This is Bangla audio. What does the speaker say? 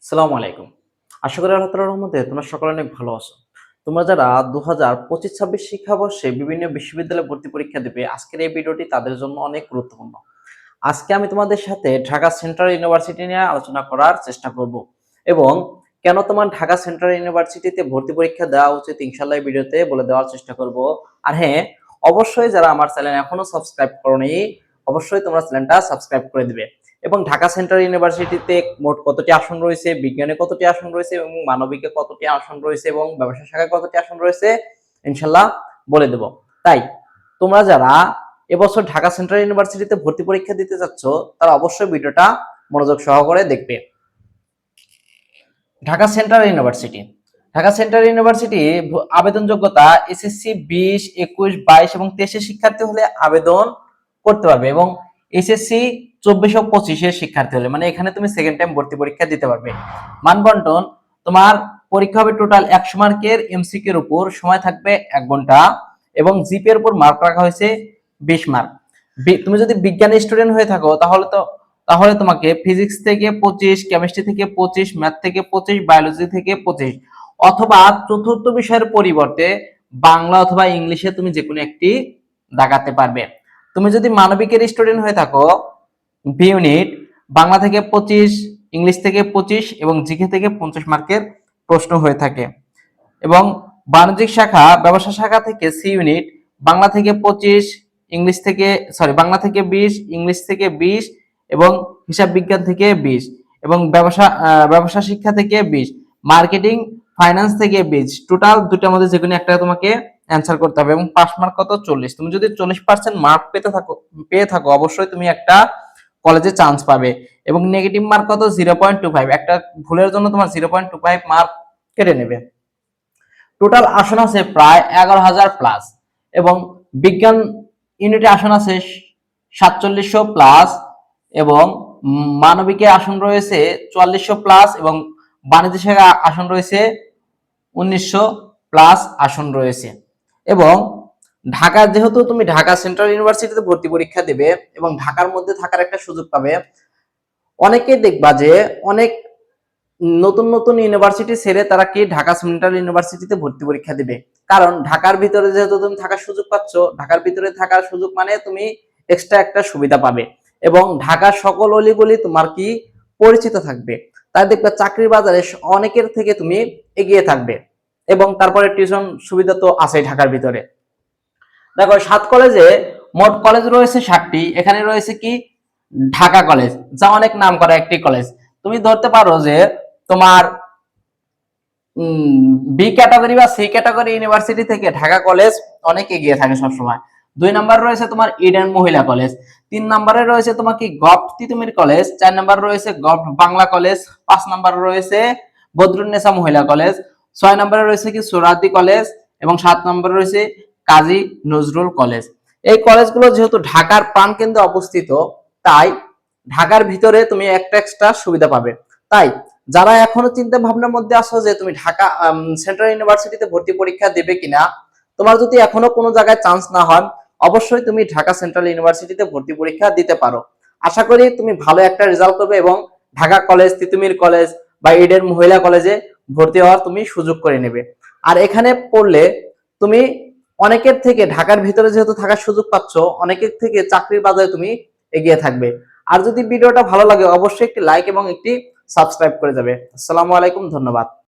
আসসালামু আলাইকুম। আশা করি আল্লাহ তাআলার রহমতে তোমরা সকলে অনেক ভালো আছো। তোমরা যারা 2025-26 শিক্ষাবর্ষে বিভিন্ন বিশ্ববিদ্যালয়ে ভর্তি পরীক্ষা দিবে, আজকের এই ভিডিওটি তাদের জন্য অনেক গুরুত্বপূর্ণ। আজকে আমি তোমাদের সাথে ঢাকা সেন্ট্রাল ইউনিভার্সিটি নিয়ে আলোচনা করার চেষ্টা করব এবং কেন তোমার ঢাকা সেন্ট্রাল ইউনিভার্সিটিতে ভর্তি পরীক্ষা দেওয়া উচিত ইনশাআল্লাহ এই ভিডিওতে বলে দেওয়ার চেষ্টা করব। আর হ্যাঁ, অবশ্যই যারা আমার চ্যানেল এখনো সাবস্ক্রাইব করোনি, অবশ্যই তোমরা চ্যানেলটা সাবস্ক্রাইব করে দিবে। এবং ঢাকা সেন্ট্রাল ইউনিভার্সিটিতে মোট কতটি আসন রয়েছে, বিজ্ঞানে কতটি আসন রয়েছে এবং মানবিকে কতটি আসন রয়েছে এবং ব্যবসা শাখায় কতটি আসন রয়েছে ইনশাআল্লাহ বলে দেব। তাই তোমরা যারা এবছর ঢাকা সেন্ট্রাল ইউনিভার্সিটিতে ভর্তি পরীক্ষা দিতে যাচ্ছ তারা অবশ্যই ভিডিওটা মনোযোগ সহকারে দেখবে। Dhaka central university, Dhaka central university আবেদন যোগ্যতা এসএসসি 20, 21, 22 এবং 23 শিক্ষার্থী হলে আবেদন করতে পারবে এবং এসএসসি 24 ও 25 এর শিক্ষার্থী হলে, মানে এখানে তুমি সেকেন্ড টাইম ভর্তি পরীক্ষা দিতে পারবে। মানবন্টন, তোমার পরীক্ষা হবে টোটাল 100 মার্কের, এমসিকিউ এর উপর সময় থাকবে 1 ঘন্টা এবং জিপি এর উপর মার্ক রাখা হয়েছে 20 মার্ক। তুমি যদি বিজ্ঞানী স্টুডেন্ট হয়ে থাকো তাহলে তোমাকে ফিজিক্স থেকে 25, কেমিস্ট্রি থেকে 25, ম্যাথ থেকে 25, বায়োলজি থেকে 25 অথবা চতুর্থ বিষয়ের পরিবর্তে বাংলা অথবা ইংলিশে তুমি যে কোনো একটি দাগাতে পারবে। তুমি যদি মানবিকের স্টুডেন্ট হয়ে থাকো, বি ইউনিট, বাংলা থেকে 25, ইংলিশ থেকে 25 এবং জিকে থেকে 50 মার্কের প্রশ্ন হয়ে থাকে। এবং বাণিজ্যিক শাখা, ব্যবসা শাখা থেকে সি ইউনিট, বাংলা থেকে 25, বাংলা থেকে 20, ইংলিশ থেকে 20 এবং হিসাব বিজ্ঞান থেকে 20 এবং ব্যবসা শিক্ষা থেকে 20, মার্কেটিং ফাইন্যান্স থেকে 20। টোটাল দুটার মধ্যে যে কোনো একটা তোমাকে অ্যানসার করতে হবে এবং পাস মার্ক কত? 40। তুমি যদি 40% মার্ক পেয়ে থাকো অবশ্যই তুমি একটা কলেজে চান্স পাবে। এবং নেগেটিভ মার্ক কত? 0.25। একটা ভুলের জন্য তোমার 0.25 মার্ক কেটে নেবে। টোটাল আসন আছে প্রায় 11,000 প্লাস এবং বিজ্ঞান ইউনিটে আসন আছে 4700 প্লাস এবং মানবিকে আসন রয়েছে 4400 প্লাস এবং বাণিজ্য শাখা আসন রয়েছে 1900 প্লাস আসন রয়েছে। এবং ঢাকা, যেহেতু তুমি ঢাকা সেন্ট্রাল ইউনিভার্সিটিতে ভর্তি পরীক্ষা দেবে এবং ঢাকার মধ্যে থাকার একটা সুযোগ পাবে, অনেকেই দেখবা যে অনেক নতুন নতুন ইউনিভার্সিটি ছেড়ে তারা কি ঢাকা সেন্ট্রাল ইউনিভার্সিটিতে ভর্তি পরীক্ষা দিবে। কারণ ঢাকার ভিতরে যেহেতু তুমি থাকার সুযোগ পাচ্ছ, ঢাকার ভিতরে থাকার সুযোগ মানে তুমি এক্সট্রা একটা সুবিধা পাবে এবং ঢাকার সকল অলিগলি তোমার কি পরিচিত থাকবে। তাই দেখবে চাকরির বাজারে অনেকের থেকে তুমি এগিয়ে থাকবে। এবং তারপরে টিউশন সুবিধা তো আছে ঢাকার ভিতরে। দেখো 7 কলেজে মোট কলেজ রয়েছে 7টি। এখানে রয়েছে কি ঢাকা কলেজ, যা অনেক নাম করা একটি কলেজ। তুমি ধরতে পারো যে তোমার বি ক্যাটাগরি বা সি ক্যাটাগরি ইউনিভার্সিটি থেকে ঢাকা কলেজ অনেক এগিয়ে থাকে সবসময়। 2 নম্বর রয়েছে তোমার ইডেন মহিলা কলেজ, 3 নম্বরে রয়েছে তোমার কি গভট তিতুমির কলেজ, 4 নম্বর রয়েছে গভট বাংলা কলেজ, 5 নম্বরে রয়েছে বদরুন্নেসা মহিলা কলেজ, 6 নম্বরে রয়েছে কি সুরাদি কলেজ এবং 7 নম্বরে রয়েছে কাজী নজরুল কলেজ। এই কলেজগুলো যেহেতু ঢাকার প্রাণকেন্দ্রে অবস্থিত, তাই ঢাকার ভিতরে তুমি একটা এক্সট্রা সুবিধা পাবে। তাই যারা এখনো চিন্তা ভাবনার মধ্যে আছো যে তুমি ঢাকা সেন্ট্রাল ইউনিভার্সিটিতে ভর্তি পরীক্ষা দেবে কিনা, তোমার যদি এখনো কোনো জায়গায় চান্স না হয়, অবশ্যই তুমি ঢাকা সেন্ট্রাল ইউনিভার্সিটিতে ভর্তি পরীক্ষা দিতে পারো। আশা করি তুমি ভালো একটা রেজাল্ট করবে এবং ঢাকা কলেজ, তিতুমির কলেজ বা ইডেন মহিলা কলেজে ভর্তি হওয়ার তুমি সুযোগ করে নেবে। আর এখানে পড়লে তুমি অনেকের থেকে, ঢাকার ভিতরে যেহেতু থাকার সুযোগ পাচ্ছ, অনেকের থেকে চাকরির বাজারে তুমি এগিয়ে থাকবে। আর যদি ভিডিওটা ভালো লাগে অবশ্যই একটি লাইক এবং একটি সাবস্ক্রাইব করে যাবে। আসসালামু আলাইকুম, ধন্যবাদ।